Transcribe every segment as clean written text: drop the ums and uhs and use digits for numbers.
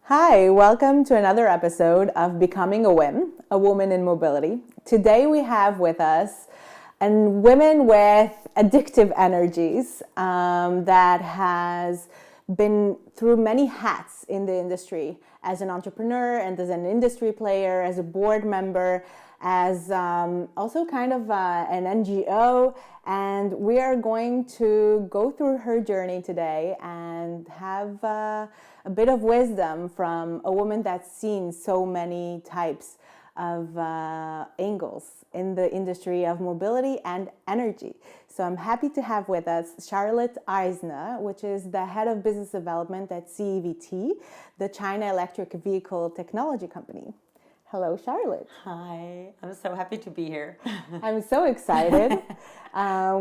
Hi, welcome to another episode of Becoming a WIM, a woman in mobility. Today we have with us women with addictive energies that has been through many hats in the industry as an entrepreneur and as an industry player, as a board member, as also kind of an NGO. And we are going to go through her journey today and have a bit of wisdom from a woman that's seen so many types of angles in the industry of mobility and energy. So I'm happy to have with us Charlotte Eisner, which is the head of business development at CEVT, the China Electric Vehicle Technology Company. Hello, Charlotte. Hi, I'm so happy to be here. I'm so excited.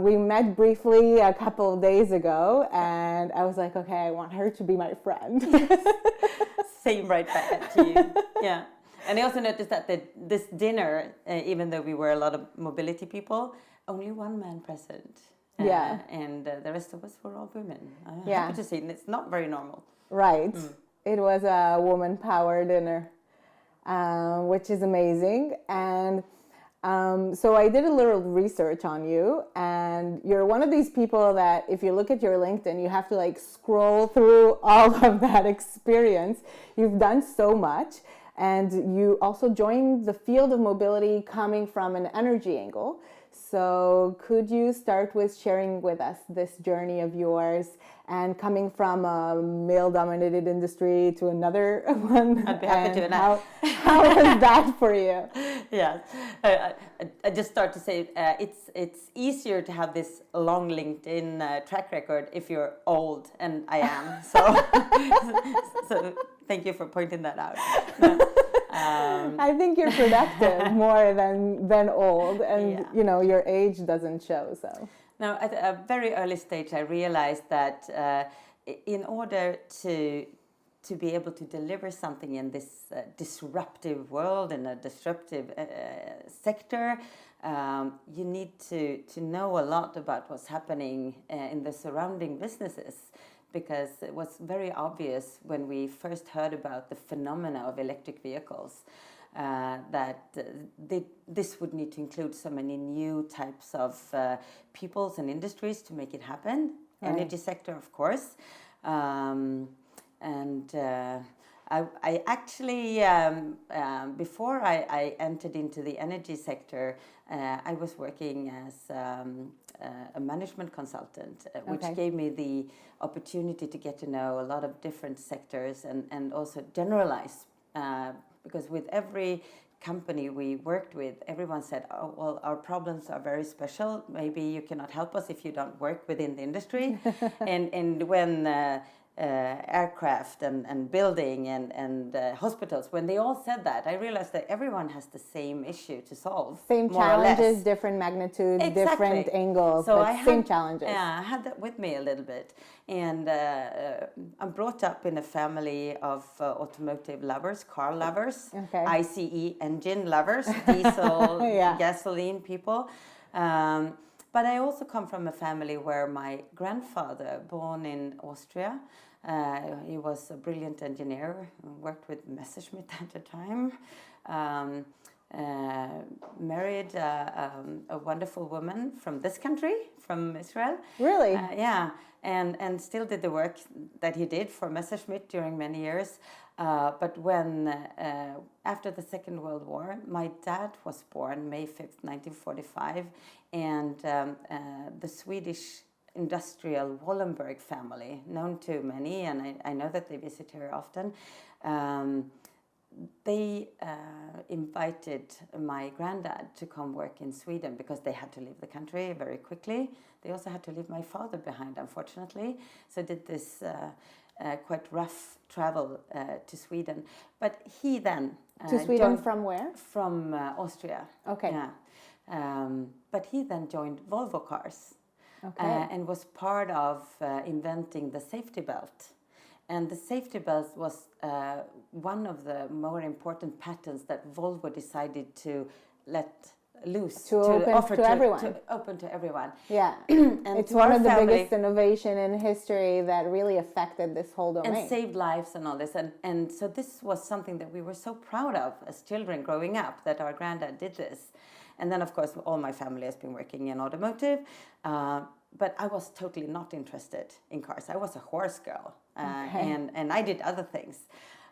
We met briefly a couple of days ago, and I was like, okay, I want her to be my friend. Same right back to you. Yeah. And I also noticed that this dinner, even though we were a lot of mobility people, only one man present. Yeah. And the rest of us were all women. I'm Yeah. happy to see, and it's not very normal. Right. It was a woman power dinner. Which is amazing. And so I did a little research on you, and you're one of these people that if you look at your LinkedIn, you have to like scroll through all of that experience. You've done so much, and you also joined the field of mobility coming from an energy angle. So could you start with sharing with us this journey of yours and coming from a male-dominated industry to another one? I'd be happy to. How was that for you? Yeah, I just start to say it's easier to have this long LinkedIn track record if you're old, and I am. So thank you for pointing that out. I think you're productive more than old, and you know your age doesn't show. So now, at a very early stage, I realized that in order to be able to deliver something in this disruptive world, in a disruptive sector, you need to know a lot about what's happening in the surrounding businesses. Because it was very obvious when we first heard about the phenomena of electric vehicles that this would need to include so many new types of peoples and industries to make it happen. Right. Energy sector, of course. I actually, before I entered into the energy sector, I was working as a management consultant, which gave me the opportunity to get to know a lot of different sectors and also generalize. Because with every company we worked with, everyone said, oh, well, our problems are very special. Maybe you cannot help us if you don't work within the industry. and when aircraft and building and hospitals, when they all said that, I realized that everyone has the same issue to solve. Same challenges, different magnitudes, different angles, so but same challenges. Yeah, I had that with me a little bit. And I'm brought up in a family of automotive lovers, car lovers, ICE engine lovers, diesel, gasoline people. But I also come from a family where my grandfather, born in Austria, he was a brilliant engineer, worked with Messerschmitt at the time, married a wonderful woman from this country, from Israel. Really? Yeah, and still did the work that he did for Messerschmitt during many years. But when, after the Second World War, my dad was born May 5th, 1945, and the Swedish industrial Wallenberg family, known to many, and I know that they visit here often, they invited my granddad to come work in Sweden because they had to leave the country very quickly. They also had to leave my father behind, unfortunately. So I did this quite rough travel to Sweden. But he then... to Sweden from where? From Austria. Okay. Yeah. But he then joined Volvo Cars. Okay. And was part of inventing the safety belt. And the safety belt was one of the more important patents that Volvo decided to let loose to open offer to everyone. to open to everyone. Yeah, And it's to one our of the family, biggest innovation in history that really affected this whole domain. and saved lives and all this. And so this was something that we were so proud of as children growing up, that our granddad did this. And then, of course, all my family has been working in automotive. But I was totally not interested in cars. I was a horse girl, and I did other things.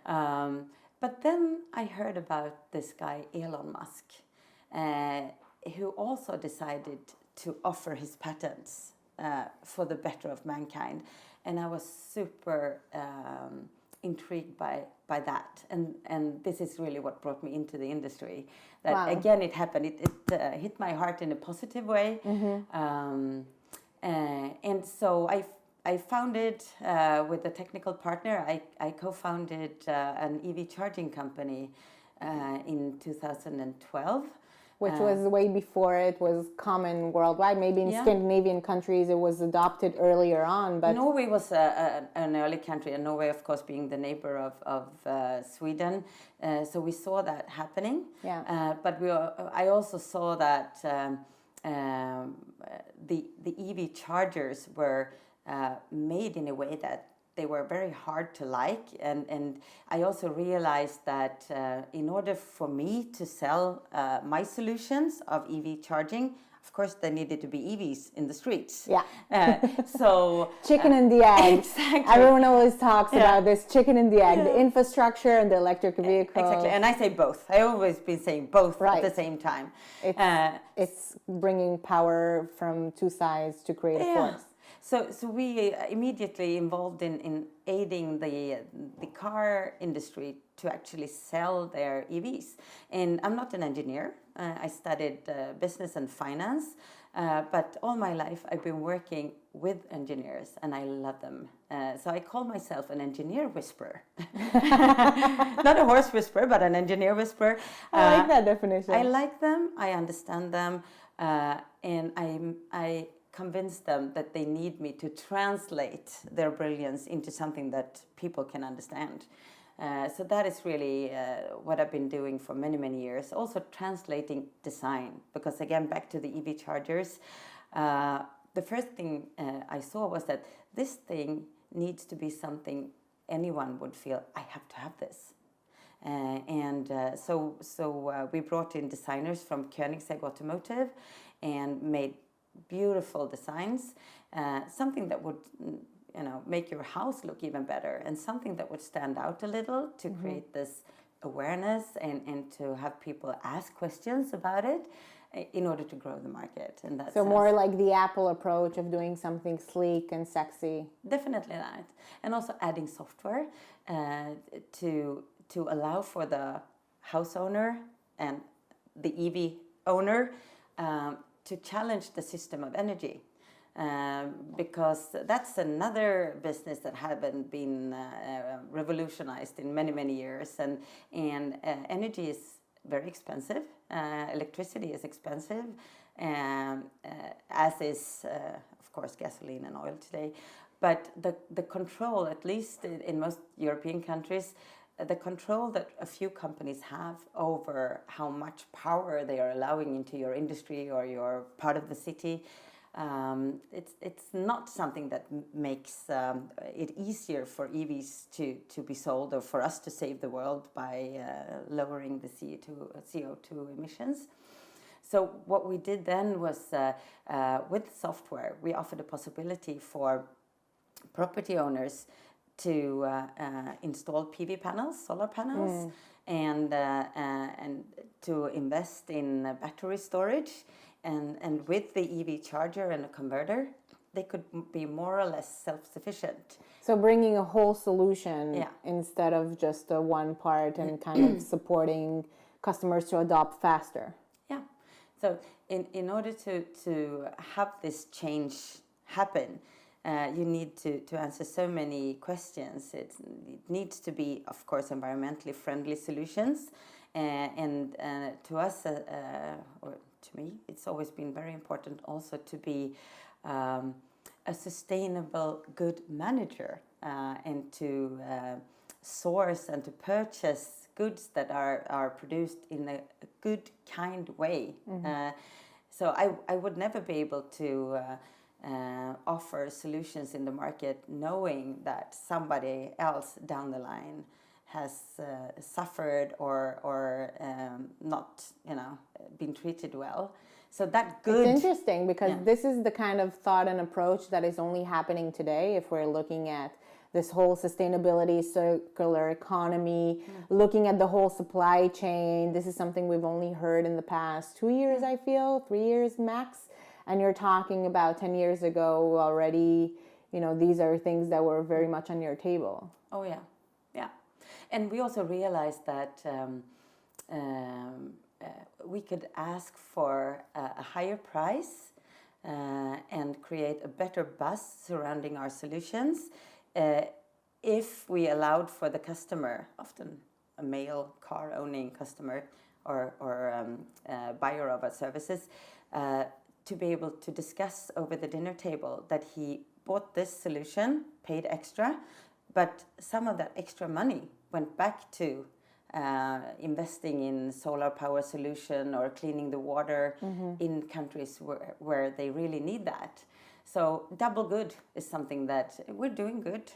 But then I heard about this guy, Elon Musk, who also decided to offer his patents for the better of mankind. And I was super intrigued by that. And this is really what brought me into the industry. That, wow. Again, it happened. It hit my heart in a positive way. Mm-hmm. And so I founded, with a technical partner, I co-founded an EV charging company in 2012. Which was way before it was common worldwide. Maybe in Scandinavian countries it was adopted earlier on. But Norway was an early country, and Norway, of course, being the neighbor of Sweden. So we saw that happening. Yeah. But I also saw that the EV chargers were made in a way that they were very hard to like, and I also realized that in order for me to sell my solutions of EV charging, of course, there needed to be EVs in the streets. Yeah. So chicken and the egg. Exactly. Everyone always talks about this chicken and the egg, the infrastructure and the electric vehicle. Exactly, and I say both. I always been saying both at the same time. It's bringing power from two sides to create a force. So we immediately involved in aiding the car industry to actually sell their EVs. And I'm not an engineer. I studied business and finance, but all my life I've been working with engineers, and I love them. So I call myself an engineer whisperer. Not a horse whisperer, but an engineer whisperer. I like that definition. I like them. I understand them, and I convince them that they need me to translate their brilliance into something that people can understand. So that is really what I've been doing for many, many years. Also translating design, because again, back to the EV chargers, the first thing I saw was that this thing needs to be something anyone would feel, I have to have this. So we brought in designers from Koenigsegg Automotive and made beautiful designs, something that would make your house look even better, and something that would stand out a little to create this awareness and to have people ask questions about it in order to grow the market. And that's so more like the Apple approach of doing something sleek and sexy. Definitely that. And also adding software to allow for the house owner and the EV owner to challenge the system of energy, because that's another business that haven't been revolutionized in many, many years, and energy is very expensive. Electricity is expensive, as is of course gasoline and oil today. But the control, at least in most European countries, the control that a few companies have over how much power they are allowing into your industry or your part of the city, it's not something that makes it easier for EVs to be sold, or for us to save the world by lowering the CO2 emissions. So what we did then was, with software, we offered a possibility for property owners to install PV panels, solar panels, and to invest in battery storage, and with the EV charger and a converter, they could be more or less self-sufficient. So bringing a whole solution instead of just a one part, and kind of supporting customers to adopt faster. Yeah. So in order to have this change happen, you need to answer so many questions. It needs to be, of course, environmentally friendly solutions. And to us, or to me, it's always been very important also to be a sustainable, good manager, and to source and to purchase goods that are produced in a good, kind way. So I would never be able to offer solutions in the market knowing that somebody else down the line has suffered or not, been treated well. So that good. It's interesting because this is the kind of thought and approach that is only happening today if we're looking at this whole sustainability, circular economy, looking at the whole supply chain. This is something we've only heard in the past 2 years, I feel, 3 years max. And you're talking about 10 years ago already, these are things that were very much on your table. Oh, yeah. Yeah. And we also realized that we could ask for a higher price and create a better buzz surrounding our solutions if we allowed for the customer, often a male car-owning customer or buyer of our services, to be able to discuss over the dinner table that he bought this solution, paid extra, but some of that extra money went back to investing in solar power solution or cleaning the water in countries where they really need that. So double good is something that we're doing good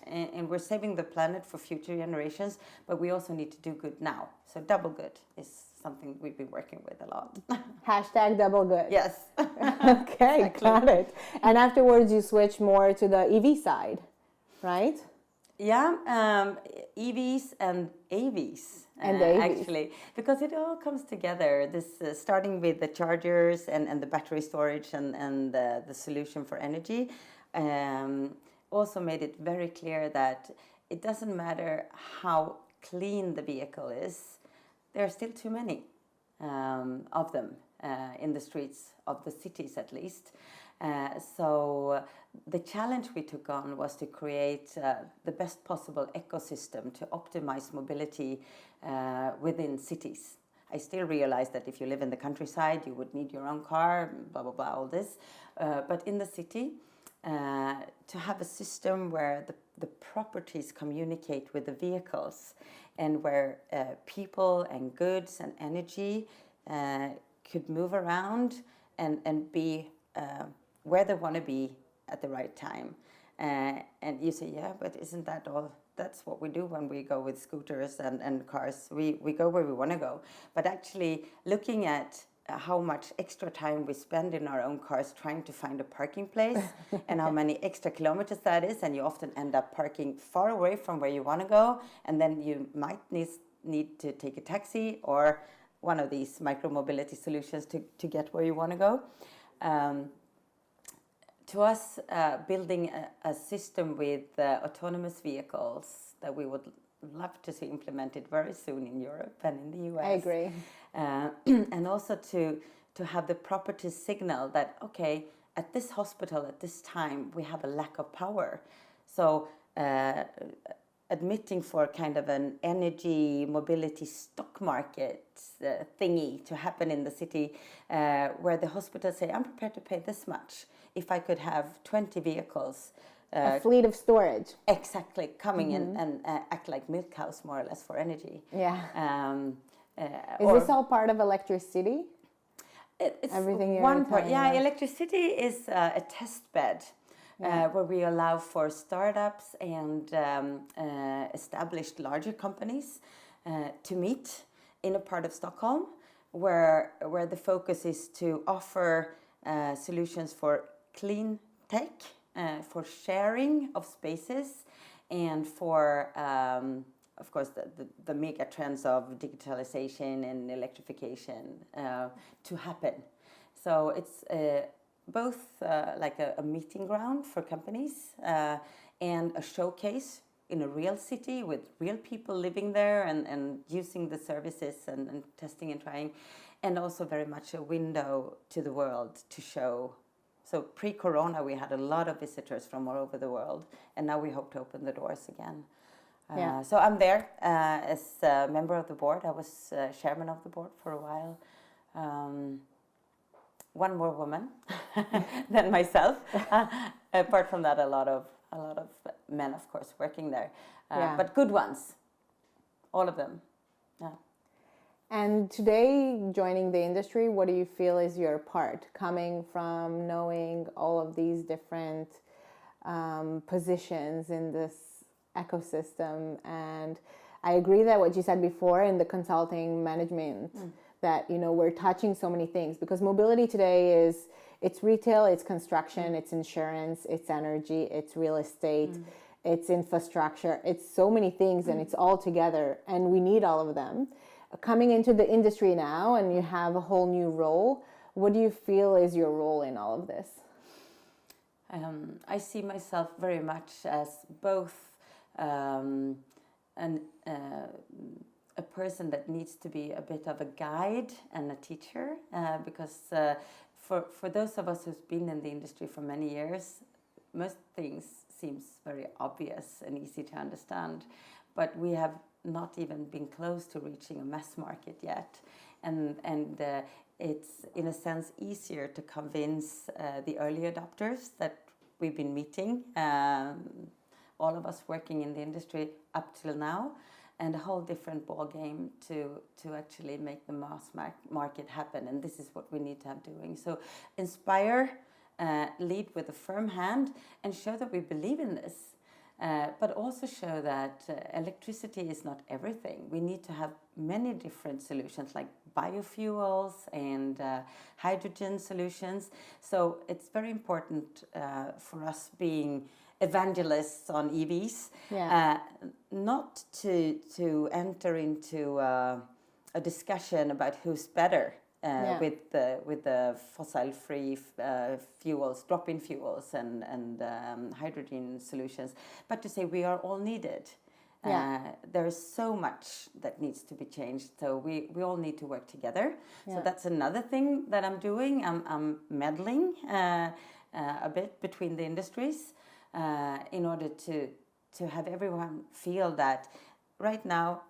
and we're saving the planet for future generations, but we also need to do good now. So double good is something we've been working with a lot. Hashtag double good. Yes. Okay, exactly. Got it. And afterwards you switch more to the EV side, right? Yeah, EVs and AVs. Actually, because it all comes together. This starting with the chargers and the battery storage and the solution for energy also made it very clear that it doesn't matter how clean the vehicle is, there are still too many of them in the streets of the cities at least. So the challenge we took on was to create the best possible ecosystem to optimize mobility within cities. I still realize that if you live in the countryside, you would need your own car, blah, blah, blah, all this. But in the city, to have a system where the properties communicate with the vehicles and where people and goods and energy could move around and be where they want to be at the right time. And you say, yeah, but isn't that all? That's what we do when we go with scooters and cars. We go where we want to go. But actually looking at how much extra time we spend in our own cars trying to find a parking place and how many extra kilometers that is, and you often end up parking far away from where you want to go, and then you might need to take a taxi or one of these micro-mobility solutions to get where you want to go. To us, building a system with autonomous vehicles that we would love to see implemented very soon in Europe and in the US. I agree. And also to have the property signal that, okay, at this hospital at this time, we have a lack of power. So admitting for kind of an energy mobility stock market thingy to happen in the city where the hospitals say, I'm prepared to pay this much if I could have 20 vehicles. A fleet of storage. Exactly, coming in and act like milk cows more or less for energy. Yeah. Is this all part of electricity? It's everything one part. Yeah, electricity is a test bed. Where we allow for startups and established larger companies to meet in a part of Stockholm where the focus is to offer solutions for clean tech, for sharing of spaces, and for, of course, the mega trends of digitalization and electrification to happen. So it's both like a meeting ground for companies and a showcase in a real city with real people living there and using the services and testing and trying, and also very much a window to the world to show. So pre-corona, we had a lot of visitors from all over the world, and now we hope to open the doors again. So I'm there as a member of the board. I was chairman of the board for a while. One more woman than myself. Apart from that, a lot of men, of course, working there, but good ones. all of them. Yeah. And today, joining the industry, what do you feel is your part, coming from knowing all of these different positions in this ecosystem? And I agree that what you said before in the consulting management, that, you know, we're touching so many things, because mobility today is, it's retail, it's construction, it's insurance, it's energy, it's real estate, it's infrastructure, it's so many things, and it's all together, and we need all of them. Coming into the industry now, and you have a whole new role, what do you feel is your role in all of this? I see myself very much as both a person that needs to be a bit of a guide and a teacher, because for those of us who've been in the industry for many years, most things seems very obvious and easy to understand, but we have not even been close to reaching a mass market yet, and it's in a sense easier to convince the early adopters that we've been meeting, all of us working in the industry up till now, and a whole different ball game to actually make the mass market happen. And this is what we need to have doing. So inspire, lead with a firm hand, and show that we believe in this. But also show that electricity is not everything. We need to have many different solutions, like biofuels and hydrogen solutions. So it's very important for us being evangelists on EVs, not to enter into a discussion about who's better with the fossil-free fuels, drop-in fuels, and hydrogen solutions, but to say we are all needed. There is so much that needs to be changed, so we all need to work together. So that's another thing that I'm doing. I'm meddling a bit between the industries in order to have everyone feel that right now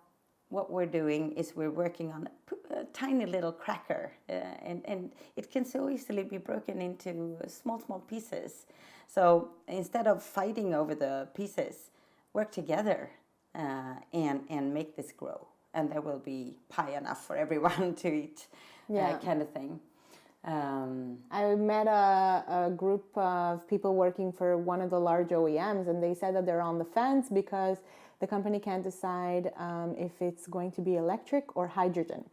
what we're doing is we're working on a tiny little cracker, and it can so easily be broken into small pieces. So instead of fighting over the pieces, work together and make this grow, and there will be pie enough for everyone to eat, kind of thing. I met a group of people working for one of the large OEMs, and they said that they're on the fence because the company can't decide if it's going to be electric or hydrogen.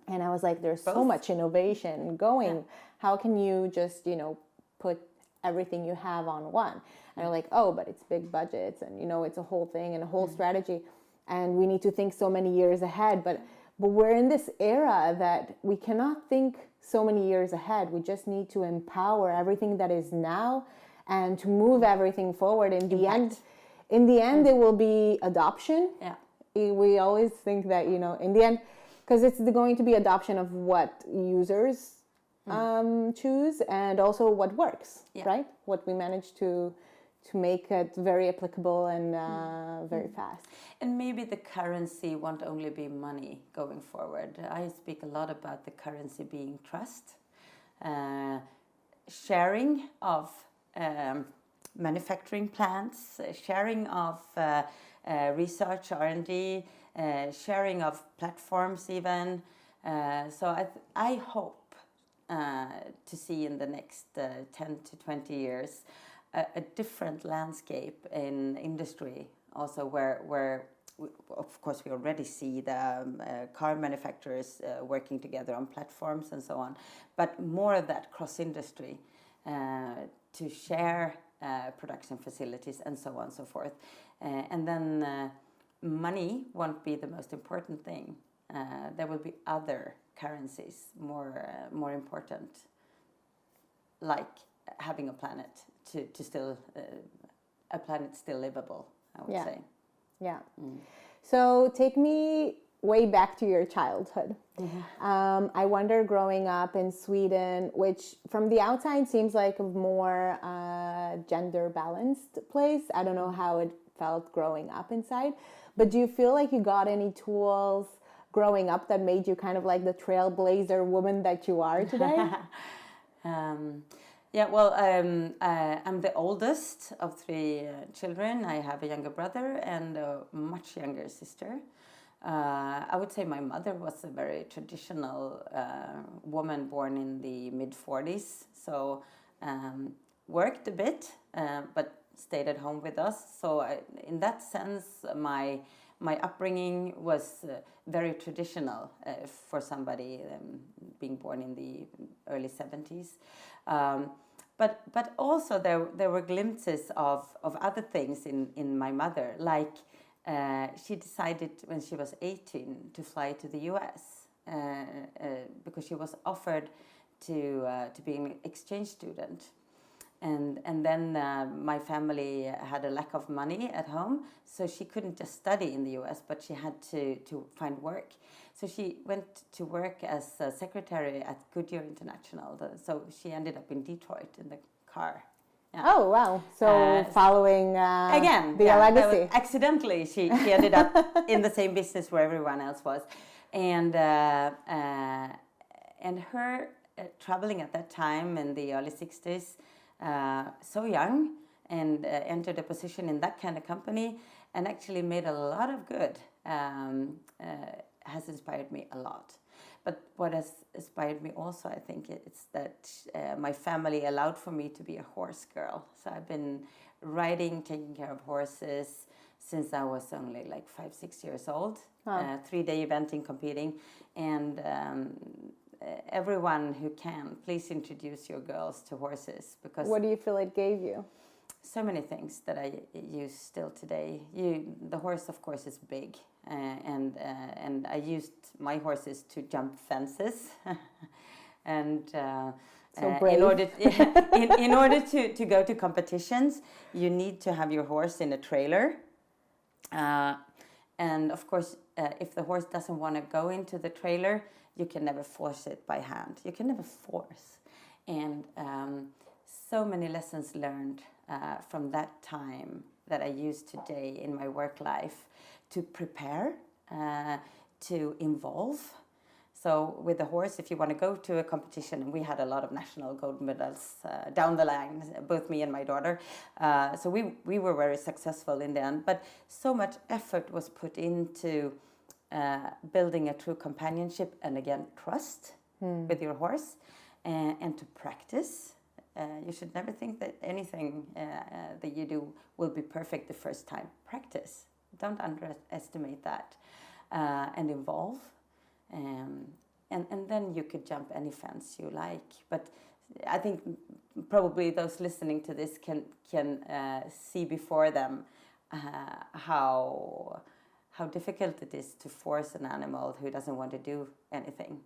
And I was like, there's so much innovation going. How can you just, you know, put everything you have on one? And they're like, oh, but it's big budgets, and, you know, it's a whole thing and a whole strategy, and we need to think so many years ahead. But we're in this era that we cannot think so many years ahead. We just need to empower everything that is now and to move everything forward. In the end, it will be adoption. We always think that, you know, in the end, because it's going to be adoption of what users choose, and also what works, right? What we manage to make it very applicable and very fast. And maybe the currency won't only be money going forward. I speak a lot about the currency being trust, sharing of manufacturing plants, sharing of research, R&D, sharing of platforms even. So I hope to see in the next 10 to 20 years a different landscape in industry, also where of course we already see the car manufacturers working together on platforms and so on, but more of that cross-industry to share production facilities and so on and so forth. And then money won't be the most important thing. There will be other currencies more important, like having a planet to still a planet still livable, I would say. So take me way back to your childhood. I wonder, growing up in Sweden, which from the outside seems like a more gender balanced place. I don't know how it felt growing up inside, but do you feel like you got any tools growing up that made you kind of like the trailblazer woman that you are today? Yeah, well, I'm the oldest of three children. I have a younger brother and a much younger sister. I would say my mother was a very traditional woman born in the mid-40s, so worked a bit, but stayed at home with us. So in that sense, my upbringing was very traditional for somebody being born in the early 70s. But also there were glimpses of other things in my mother, like she decided when she was 18 to fly to the US because she was offered to be an exchange student. And then my family had a lack of money at home, so she couldn't just study in the US, but she had to find work. So she went to work as a secretary at Goodyear International. So she ended up in Detroit in the car. Yeah. Oh, wow. So following again, the legacy. Accidentally, she ended up in the same business where everyone else was. And her traveling at that time in the early 60s, so young, and entered a position in that kind of company and actually made a lot of good, has inspired me a lot. But what has inspired me also, I think, it's that my family allowed for me to be a horse girl. So I've been riding, taking care of horses since I was only like 5-6 years old. 3-day eventing, competing, and everyone who can, please introduce your girls to horses, because what do you feel it gave you? So many things that I use still today. The horse, of course, is big, and I used my horses to jump fences, and so brave. in order to go to competitions, you need to have your horse in a trailer, and of course, if the horse doesn't want to go into the trailer, you can never force it by hand. You can never force, and so many lessons learned from that time that I use today in my work life to prepare, to involve. So with the horse, if you want to go to a competition, and we had a lot of national gold medals down the line, both me and my daughter. So we were very successful in the end, but so much effort was put into building a true companionship and again trust with your horse, and to practice. You should never think that anything that you do will be perfect the first time. Practice. Don't underestimate that. And involve. And then you could jump any fence you like. But I think probably those listening to this can see before them how difficult it is to force an animal who doesn't want to do anything.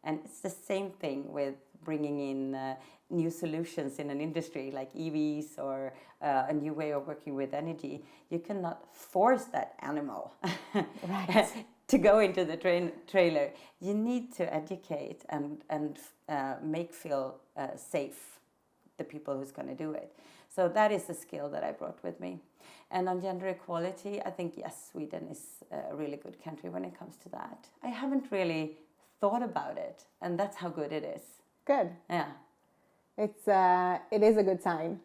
And it's the same thing with bringing in new solutions in an industry like EVs or a new way of working with energy. You cannot force that animal to go into the trailer. You need to educate and make feel safe the people who's going to do it. So that is the skill that I brought with me. And on gender equality, I think, yes, Sweden is a really good country when it comes to that. I haven't really thought about it, and that's how good it is. Good. Yeah. It is a good sign.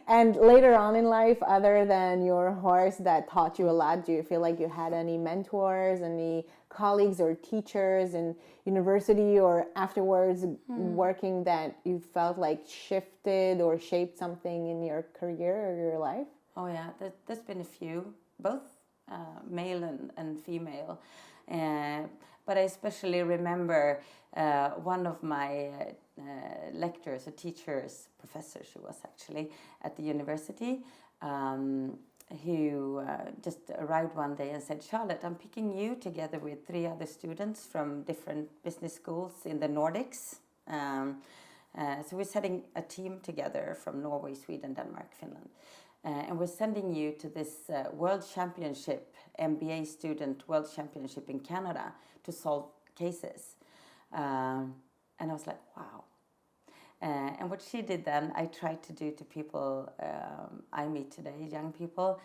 And later on in life, other than your horse that taught you a lot, do you feel like you had any mentors, any colleagues or teachers in university or afterwards working that you felt like shifted or shaped something in your career or your life? Oh yeah, there's been a few, both male and female. But I especially remember one of my lecturers, a teacher's professor, she was actually at the university, who just arrived one day and said, "Charlotte, I'm picking you together with 3 other students from different business schools in the Nordics. So we're setting a team together from Norway, Sweden, Denmark, Finland. And we're sending you to this World Championship, MBA student World Championship in Canada to solve cases." And I was like, wow. And what she did then, I tried to do to people I meet today, young people.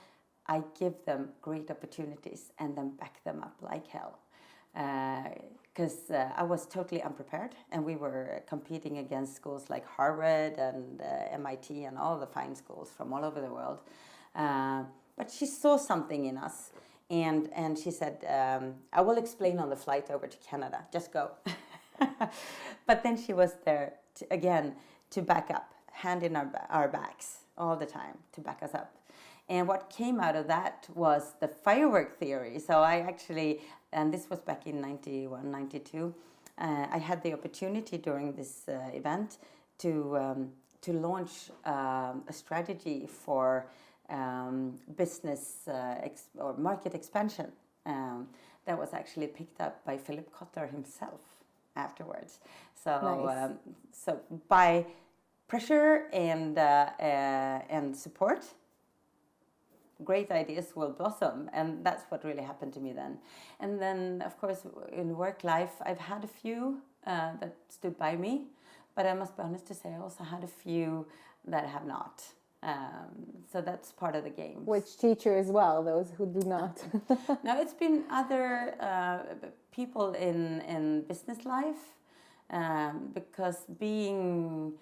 I give them great opportunities and then back them up like hell. Because I was totally unprepared, and we were competing against schools like Harvard and MIT and all the fine schools from all over the world. But she saw something in us, And she said, I will explain on the flight over to Canada, just go. But then she was there again to back up, hand in our backs all the time to back us up. And what came out of that was the firework theory. So I actually, and this was back in 91, 92, I had the opportunity during this event to launch a strategy for business or market expansion that was actually picked up by Philip Kotler himself afterwards. So, Nice. So by pressure and support, great ideas will blossom, and that's what really happened to me then. And then, of course, in work life, I've had a few that stood by me, but I must be honest to say I also had a few that have not. So that's part of the game. Which teacher as well, those who do not? No, it's been other people in business life, because being,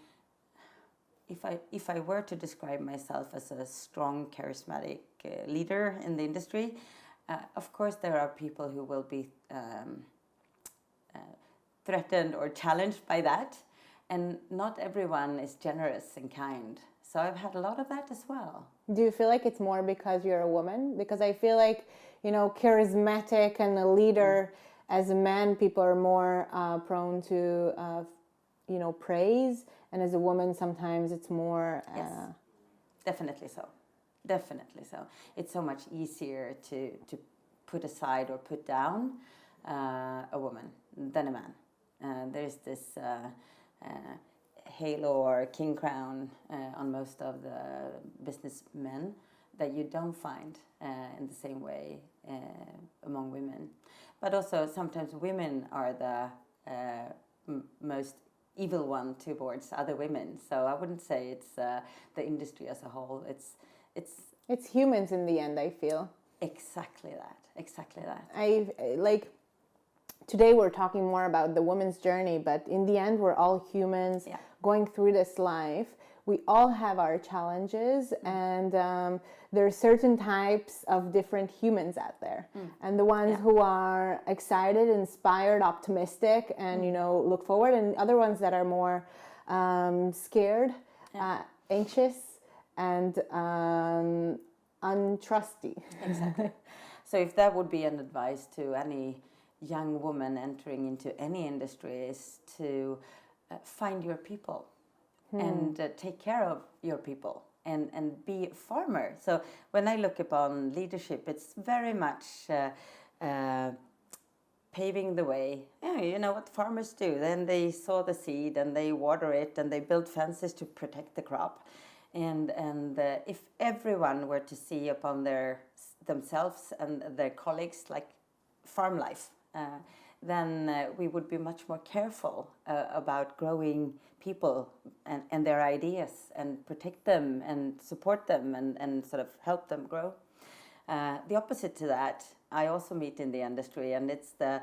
if I were to describe myself as a strong, charismatic leader in the industry, of course there are people who will be threatened or challenged by that, and not everyone is generous and kind. So I've had a lot of that as well. Do you feel like it's more because you're a woman? Because I feel like, charismatic and a leader, as a man, people are more prone to, praise. And as a woman, sometimes it's more... Yes, definitely so. Definitely so. It's so much easier to put aside or put down a woman than a man. There's this halo or king crown on most of the businessmen that you don't find in the same way among women. But also sometimes women are the most evil one towards other women. So I wouldn't say it's the industry as a whole. It's humans in the end, I feel. Exactly that. Exactly that. Today we're talking more about the woman's journey, but in the end we're all humans going through this life. We all have our challenges, and there are certain types of different humans out there. And the ones who are excited, inspired, optimistic, and look forward, and other ones that are more scared, anxious, and untrusty. Exactly. So if that would be an advice to any young woman entering into any industry, is to find your people and take care of your people and be a farmer. So when I look upon leadership, it's very much paving the way. You know what farmers do. Then they sow the seed and they water it and they build fences to protect the crop. And if everyone were to see upon themselves and their colleagues like farm life, then we would be much more careful about growing people and their ideas, and protect them and support them and sort of help them grow. The opposite to that, I also meet in the industry, and it's the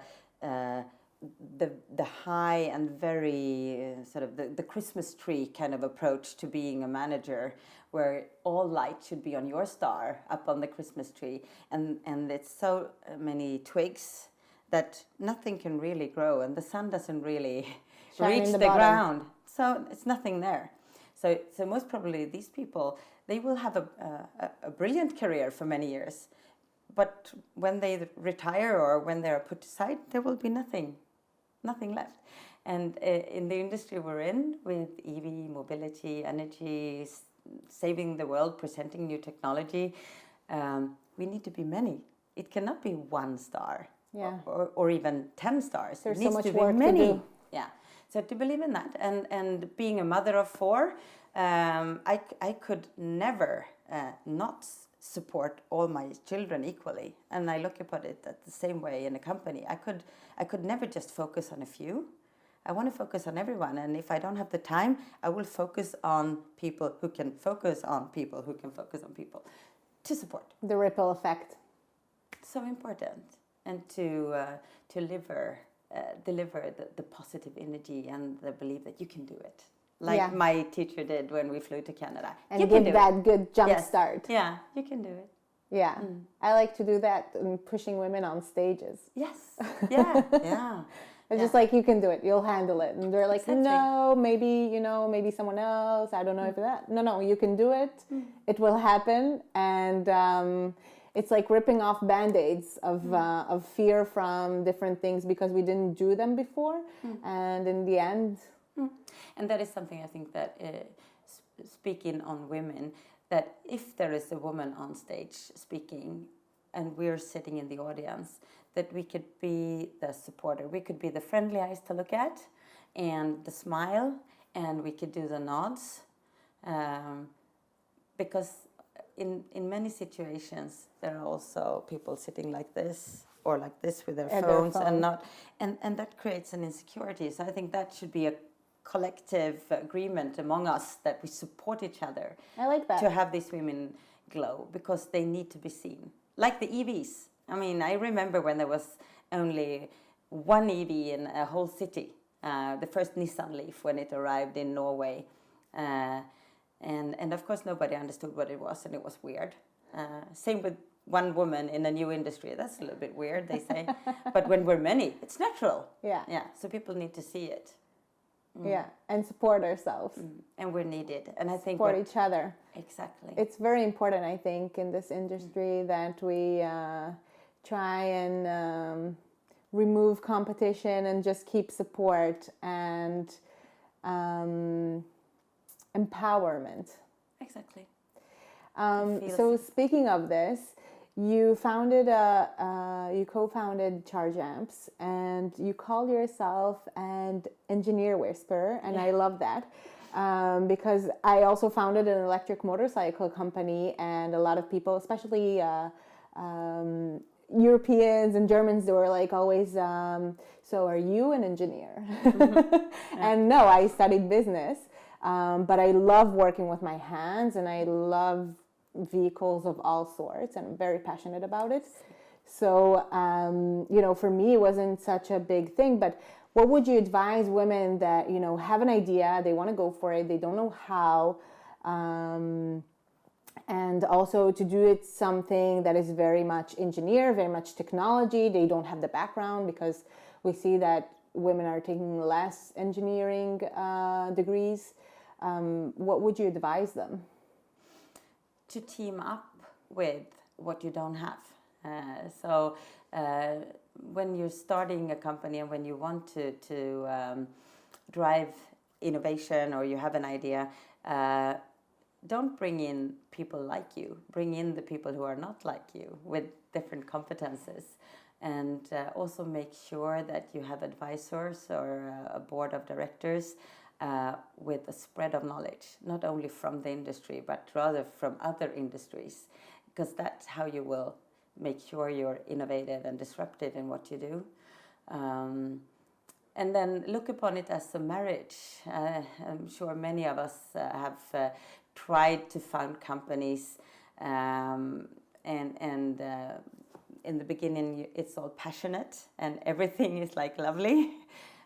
high and very sort of the Christmas tree kind of approach to being a manager, where all light should be on your star up on the Christmas tree, and it's so many twigs that nothing can really grow, and the sun doesn't really reach the ground, so it's nothing there. So most probably these people, they will have a brilliant career for many years, but when they retire or when they are put aside, there will be nothing left. And in the industry we're in, with EV, mobility, energy, saving the world, presenting new technology, we need to be many. It cannot be one star. Or even 10 stars. There's it needs so much to be work many. to do. Yeah. So to believe in that, and being a mother of 4, I could never not support all my children equally. And I look upon it the same way in a company. I could never just focus on a few. I want to focus on everyone. And if I don't have the time, I will focus on people who can focus on people who can focus on people to support. The ripple effect. So important. And to deliver the positive energy and the belief that you can do it. Like my teacher did when we flew to Canada. And give that good jump start. Yeah, you can do it. Yeah, I like to do that, pushing women on stages. Yes. Yeah. Yeah. It's just like, you can do it, you'll handle it. And they're like, Exactly. no, maybe, maybe someone else. I don't know if that. No, you can do it. It will happen. And it's like ripping off Band-Aids of fear from different things because we didn't do them before. And in the end. And that is something I think that, speaking on women, that if there is a woman on stage speaking and we're sitting in the audience, that we could be the supporter. We could be the friendly eyes to look at and the smile, and we could do the nods. Because in many situations, there are also people sitting like this or like this with their phones and not, and that creates an insecurity. So I think that should be a collective agreement among us, that we support each other. I like that. To have these women glow, because they need to be seen. Like the EVs. I mean, I remember when there was only one EV in a whole city. The first Nissan Leaf, when it arrived in Norway. And of course nobody understood what it was, and it was weird. Same with one woman in a new industry. That's a little bit weird, they say. But when we're many, it's natural. Yeah. Yeah. So people need to see it. Yeah, and support ourselves. And we're needed. And I think support each other. Exactly. It's very important, I think, in this industry that we try and remove competition and just keep support and empowerment. Exactly. So speaking of this, you co-founded Charge Amps, and you call yourself an engineer whisperer, and I love that. Because I also founded an electric motorcycle company, and a lot of people, especially Europeans and Germans, they were like always, so are you an engineer? And no, I studied business, but I love working with my hands, and I love vehicles of all sorts, and I'm very passionate about it. So, for me, it wasn't such a big thing, but what would you advise women that, have an idea, they want to go for it, they don't know how, and also to do it something that is very much engineer, very much technology, they don't have the background, because we see that women are taking less engineering degrees. What would you advise them? To team up with what you don't have. So when you're starting a company and when you want to drive innovation, or you have an idea, don't bring in people like you. Bring in the people who are not like you, with different competences. And also make sure that you have advisors or a board of directors with a spread of knowledge, not only from the industry, but rather from other industries, because that's how you will make sure you're innovative and disruptive in what you do. And then look upon it as a marriage. I'm sure many of us have tried to found companies, and in the beginning it's all passionate and everything is like lovely.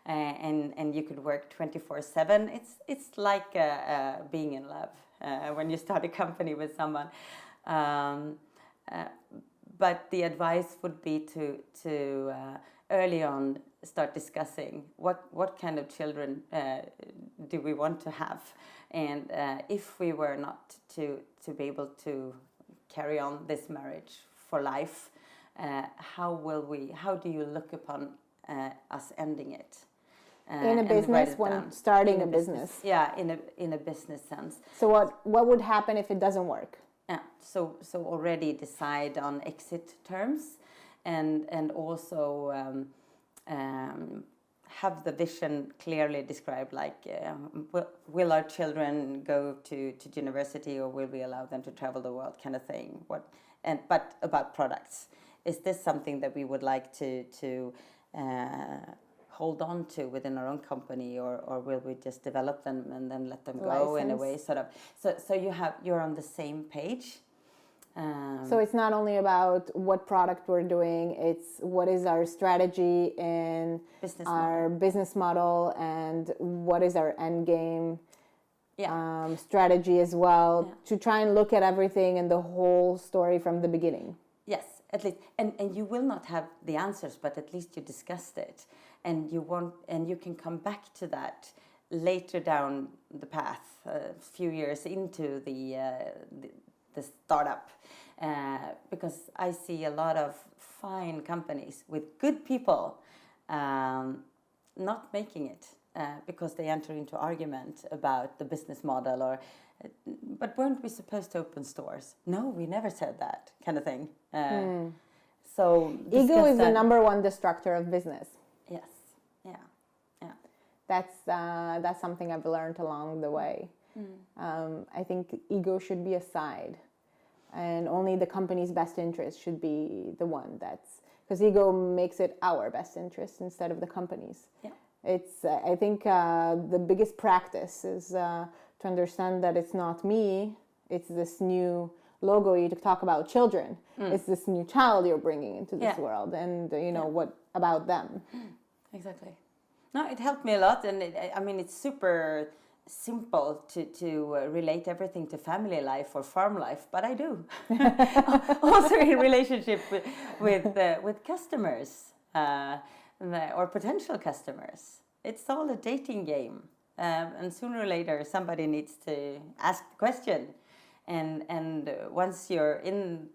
And you could work 24/7. It's like being in love when you start a company with someone. But the advice would be to early on start discussing what kind of children do we want to have, and if we were not to be able to carry on this marriage for life, how do you look upon us ending it? In a business, when starting a business. Yeah, in a business sense. So what would happen if it doesn't work? Yeah, so already decide on exit terms, and also have the vision clearly described, like will our children go to university, or will we allow them to travel the world, kind of thing. But about products, is this something that we would like to hold on to within our own company, or will we just develop them and then let them go in a way, sort of. So you're on the same page. So it's not only about what product we're doing, it's what is our strategy in business model, and what is our end game. strategy as well, to try and look at everything and the whole story from the beginning. Yes, at least, and you will not have the answers, but at least you discussed it, and you can come back to that later down the path, a few years into the startup, because I see a lot of fine companies with good people not making it because they enter into argument about the business model, or but weren't we supposed to open stores? No, we never said that, kind of thing. So ego is the number one destructor of business. Yes, yeah. That's something I've learned along the way. I think ego should be aside, and only the company's best interest should be the one that's, because ego makes it our best interest instead of the company's. Yeah. It's I think the biggest practice is to understand that it's not me, it's this new logo. You talk about children. It's this new child you're bringing into this world, and what about them? Exactly. No, it helped me a lot, and it's super simple to relate everything to family life or farm life, but I do. Also in relationship with customers or potential customers. It's all a dating game, and sooner or later somebody needs to ask the question, and once you're in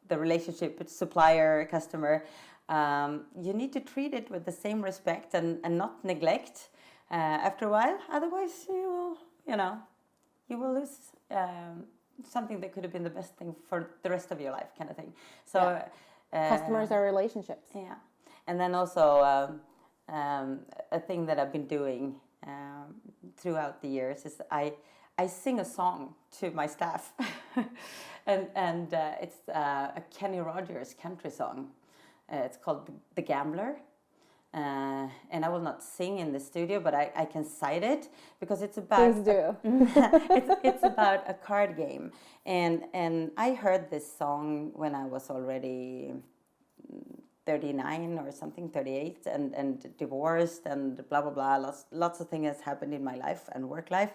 the relationship with supplier, customer, you need to treat it with the same respect and not neglect after a while. Otherwise, you will lose something that could have been the best thing for the rest of your life, kind of thing. So customers are relationships. Yeah, and then also a thing that I've been doing throughout the years is I sing a song to my staff, and it's a Kenny Rogers country song. It's called The Gambler, and I will not sing in the studio, but I can cite it because it's about. Please do. It's about a card game, and I heard this song when I was already 39 or something, 38, and divorced, and blah blah blah. Lots of things has happened in my life and work life,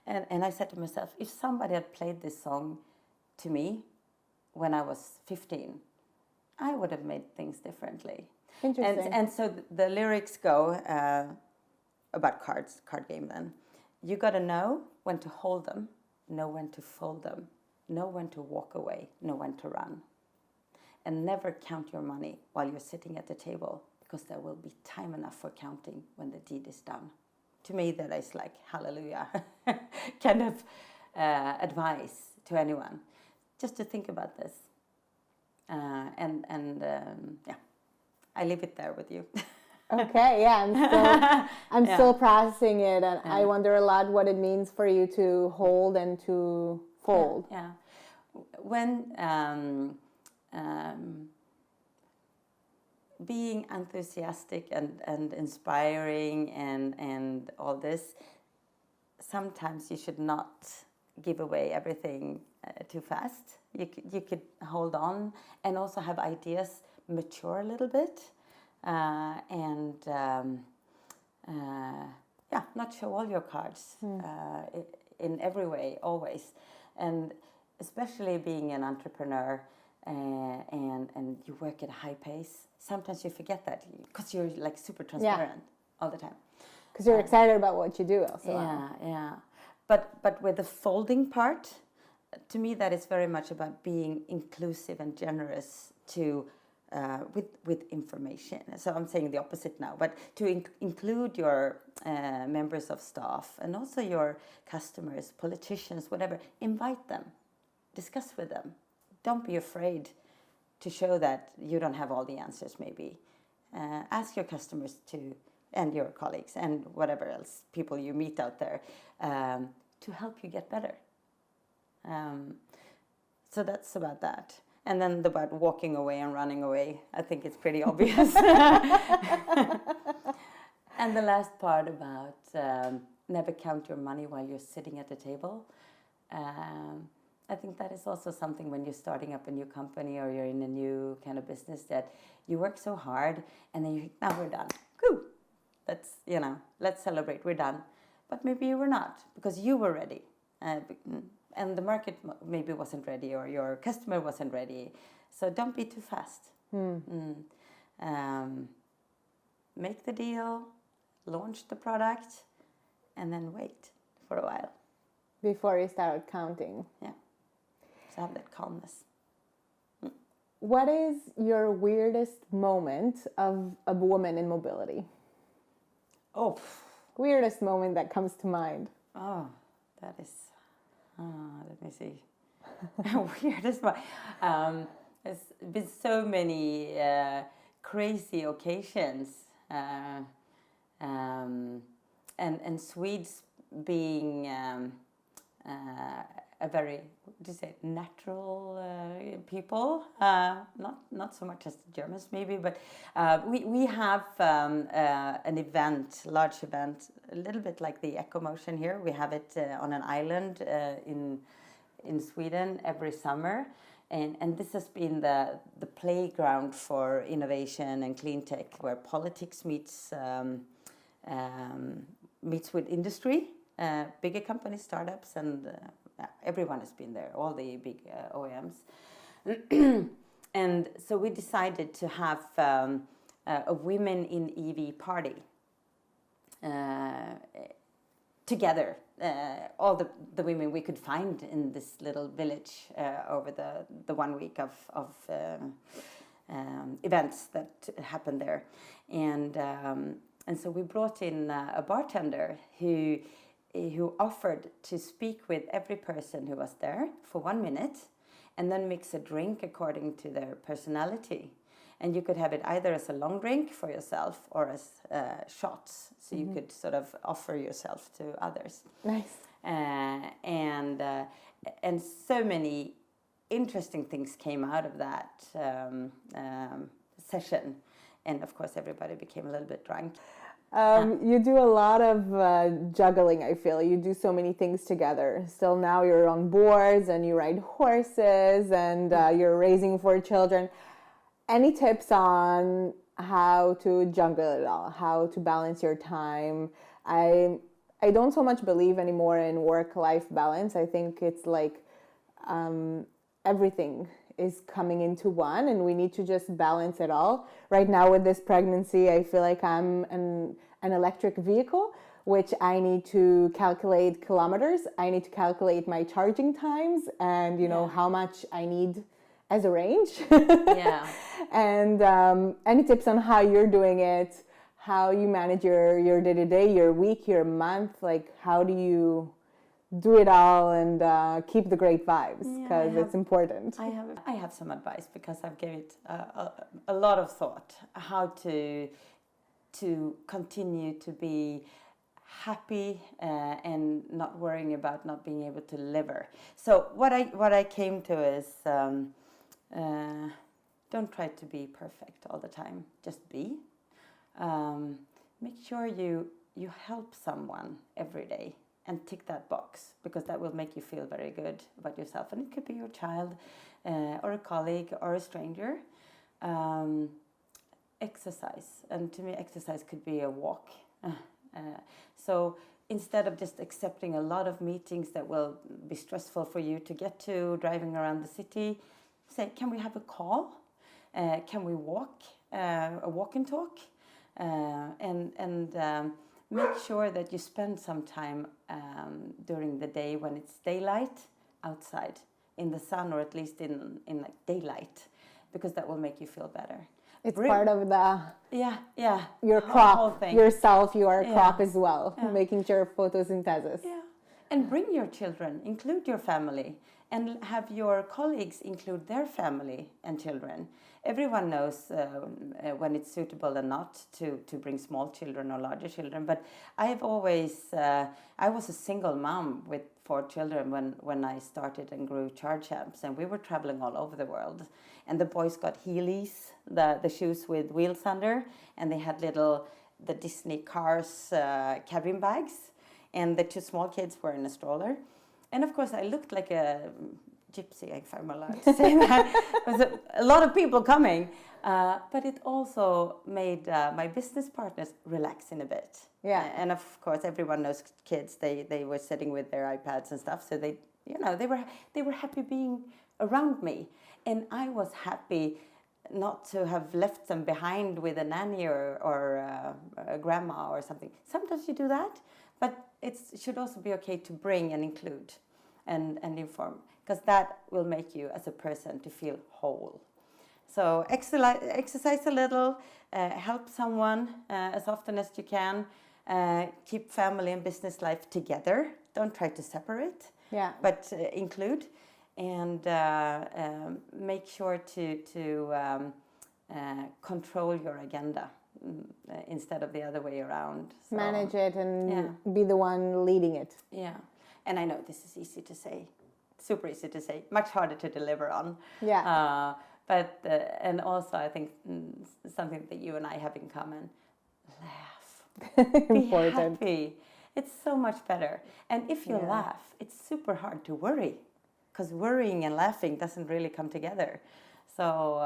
and I said to myself, if somebody had played this song to me when I was 15, I would have made things differently. Interesting. And so the lyrics go about card game then. You got to know when to hold them, know when to fold them, know when to walk away, know when to run. And never count your money while you're sitting at the table, because there will be time enough for counting when the deed is done. To me, that is like hallelujah kind of advice to anyone. Just to think about this. I leave it there with you. Okay, yeah, I'm still processing it, and I wonder a lot what it means for you to hold and to fold. Yeah. When being enthusiastic and inspiring and all this, sometimes you should not give away everything too fast. You could hold on and also have ideas mature a little bit, and not show all your cards in every way, always. And especially being an entrepreneur and you work at a high pace, sometimes you forget that because you're like super transparent all the time. Because you're excited about what you do also. Yeah. But with the folding part, to me that is very much about being inclusive and generous to with information. So I'm saying the opposite now, but to include your members of staff and also your customers, politicians, whatever. Invite them, discuss with them. Don't be afraid to show that you don't have all the answers. Maybe ask your customers to, and your colleagues and whatever else people you meet out there to help you get better. So that's about that. And then about walking away and running away, I think it's pretty obvious. And the last part about never count your money while you're sitting at the table. I think that is also something when you're starting up a new company or you're in a new kind of business that you work so hard and then now we're done. Woo! Let's celebrate, we're done. but maybe you were not, because you were ready. And the market maybe wasn't ready, or your customer wasn't ready. So don't be too fast. Make the deal, launch the product, and then wait for a while. Before you start counting. Yeah. So have that calmness. What is your weirdest moment of a woman in mobility? Oh. Weirdest moment that comes to mind. Oh, that is... let me see. Weirdest one. There's been so many crazy occasions. And Swedes being a very, what do you say, natural people. Not so much as the Germans maybe, but we have an event, large event, a little bit like the Eco Motion here. We have it on an island in Sweden every summer. And this has been the playground for innovation and clean tech, where politics meets with industry, bigger companies, startups, and everyone has been there, all the big OEMs. And so we decided to have a women in EV party together. All the women we could find in this little village over the 1 week of events that happened there. And so we brought in a bartender who offered to speak with every person who was there for 1 minute, and then mix a drink according to their personality. And you could have it either as a long drink for yourself or as shots, so you could sort of offer yourself to others. Nice. And so many interesting things came out of that session. And of course, everybody became a little bit drunk. You do a lot of juggling, I feel. You do so many things together. Still now you're on boards and you ride horses and you're raising 4 children. Any tips on how to juggle it all, how to balance your time? I don't so much believe anymore in work-life balance. I think it's like everything is coming into one, and we need to just balance it all. Right now with this pregnancy, I feel like I'm an electric vehicle, which I need to calculate kilometers. I need to calculate my charging times and, you know, how much I need as a range. Yeah. And any tips on how you're doing it, how you manage your day-to-day, your week, your month, like how do you do it all and keep the great vibes, because it's important. I have some advice, because I've given it a lot of thought how to continue to be happy and not worrying about not being able to deliver. So what I came to is don't try to be perfect all the time. Just be. Make sure you help someone every day and tick that box, because that will make you feel very good about yourself. And it could be your child or a colleague or a stranger. Exercise. And to me, exercise could be a walk. So instead of just accepting a lot of meetings that will be stressful for you to get to, driving around the city, say, can we have a call? Can we walk? A walk and talk? And make sure that you spend some time during the day when it's daylight outside in the sun, or at least in like daylight, because that will make you feel better. It's part of the your whole crop, thing. yourself, your crop as well, making sure photosynthesis. Yeah, and bring your children, include your family, and have your colleagues include their family and children. Everyone knows when it's suitable and not to bring small children or larger children. But I have always, I was a single mom with 4 children when I started and grew Charge Amps, and we were traveling all over the world. And the boys got Heelys, the shoes with wheels under, and they had the Disney Cars cabin bags, and the 2 small kids were in a stroller. And of course I looked like a gypsy, if I'm allowed to say that. There was a lot of people coming, but it also made my business partners relax in a bit. Yeah. And of course, everyone knows kids. They were sitting with their iPads and stuff, so they were happy being around me, and I was happy not to have left them behind with a nanny or a grandma or something. Sometimes you do that, but it should also be okay to bring and include and inform, because that will make you as a person to feel whole. So exercise a little, help someone as often as you can, keep family and business life together. Don't try to separate, but include, and make sure to control your agenda instead of the other way around. So, manage it and be the one leading it. Yeah, and I know this is easy to say, super easy to say, much harder to deliver on. Yeah. But and also I think something that you and I have in common: laugh, be happy. It's so much better. And if you laugh, it's super hard to worry, because worrying and laughing doesn't really come together. So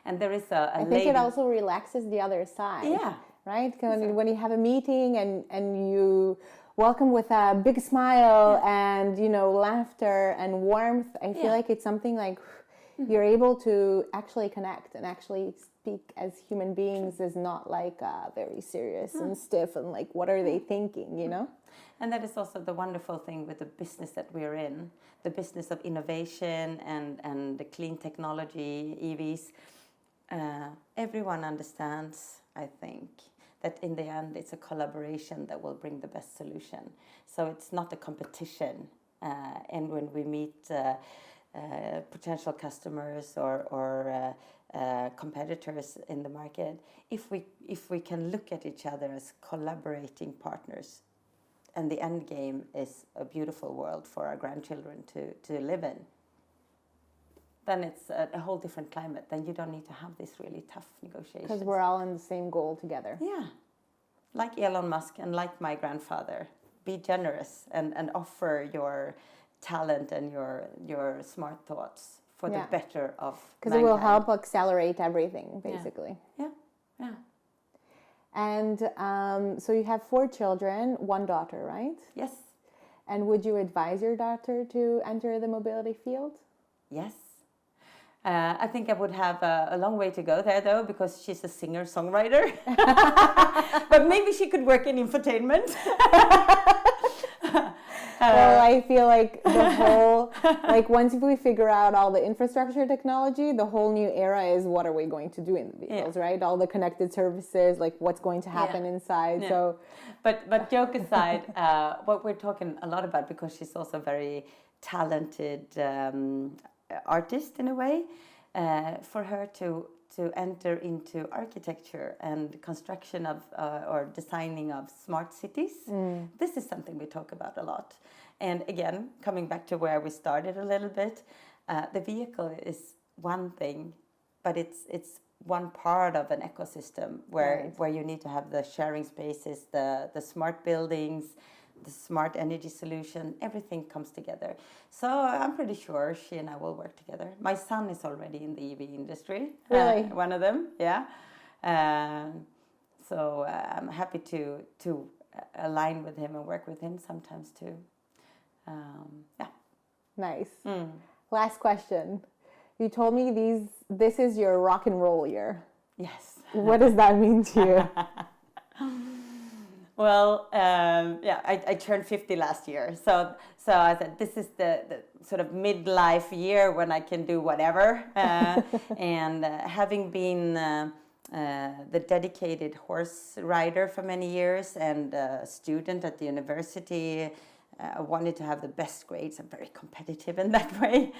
and there is I think it also relaxes the other side. Yeah. Right? When you have a meeting and you welcome with a big smile and laughter and warmth, I feel like it's something like you're able to actually connect and actually speak as human beings, is not like very serious and stiff and like, what are they thinking, And that is also the wonderful thing with the business that we're in, the business of innovation and the clean technology, EVs. Everyone understands, I think, that in the end it's a collaboration that will bring the best solution. So it's not a competition. And when we meet potential customers or competitors in the market, if we can look at each other as collaborating partners, and the end game is a beautiful world for our grandchildren to live in, then it's a whole different climate. Then you don't need to have this really tough negotiations. Because we're all in the same goal together. Yeah, like Elon Musk and like my grandfather. Be generous and offer your talent and your smart thoughts for the better of mankind. Because it will help accelerate everything, basically. Yeah. And so you have 4 children, 1 daughter, right? Yes. And would you advise your daughter to enter the mobility field? Yes. I think I would have a long way to go there, though, because she's a singer-songwriter. But maybe she could work in infotainment. Well, I feel like the whole, like once we figure out all the infrastructure technology, the whole new era is what are we going to do in the vehicles, right? All the connected services, like what's going to happen inside. Yeah. So, but joke aside, what we're talking a lot about, because she's also a very talented artist in a way, for her to enter into architecture and construction of or designing of smart cities. This is something we talk about a lot. And again, coming back to where we started a little bit, the vehicle is one thing, but it's one part of an ecosystem where you need to have the sharing spaces, the smart buildings, the smart energy solution, everything comes together. So I'm pretty sure she and I will work together. My son is already in the EV industry. Really? One of them, yeah. So I'm happy to align with him and work with him sometimes too. Yeah. Nice. Last question. You told me this is your rock and roll year. Yes. What does that mean to you? Well, I turned 50 last year. So I said, this is the sort of midlife year when I can do whatever. And having been the dedicated horse rider for many years and a student at the university, I wanted to have the best grades. I'm very competitive in that way.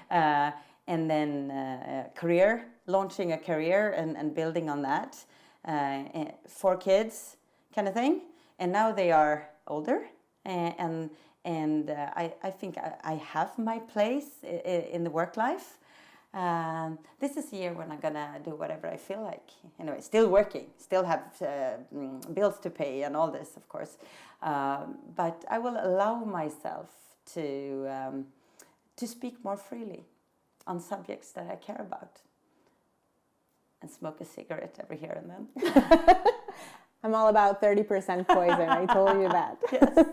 And then launching a career and building on that. 4 kids kind of thing. And now they are older, and I think I have my place in the work life. This is a year when I'm gonna do whatever I feel like. Anyway, still working, still have bills to pay and all this, of course. But I will allow myself to to speak more freely on subjects that I care about and smoke a cigarette every here and then. I'm all about 30% poison. I told you that. Yes.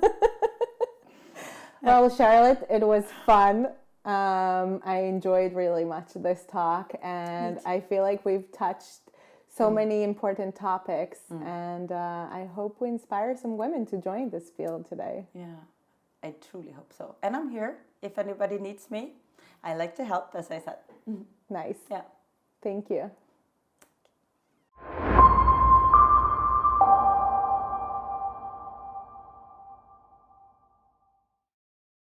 Well, Charlotte, it was fun. I enjoyed really much this talk, and I feel like we've touched so many important topics, and I hope we inspire some women to join this field today. Yeah, I truly hope so. And I'm here if anybody needs me. I like to help, as I said. Nice. Yeah. Thank you.